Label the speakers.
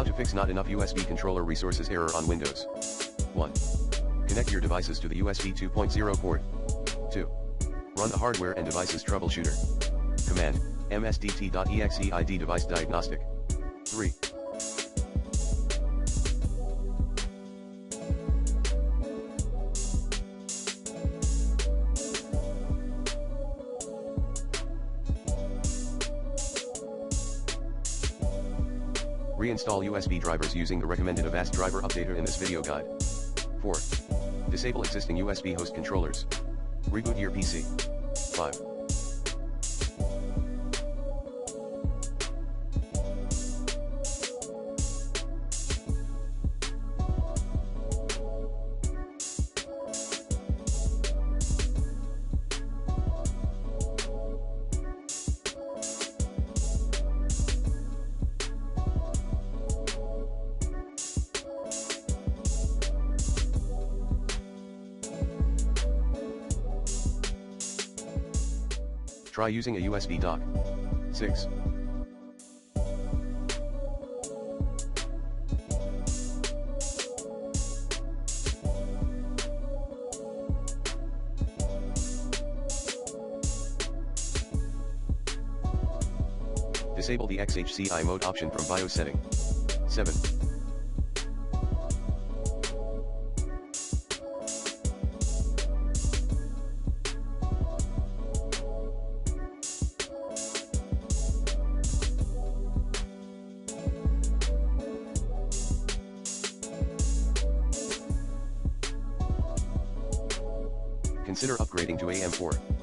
Speaker 1: How to fix not enough USB controller resources error on Windows. 1. Connect your devices to the USB 2.0 port. 2. Run the hardware and devices troubleshooter. Command, msdt.exe ID device diagnostic. 3. Reinstall USB drivers using the recommended Avast driver updater in this video guide. 4. Disable existing USB host controllers. Reboot your PC. 5. Try using a USB dock. 6. Disable the XHCI mode option from BIOS setting. 7. Consider upgrading to AM4.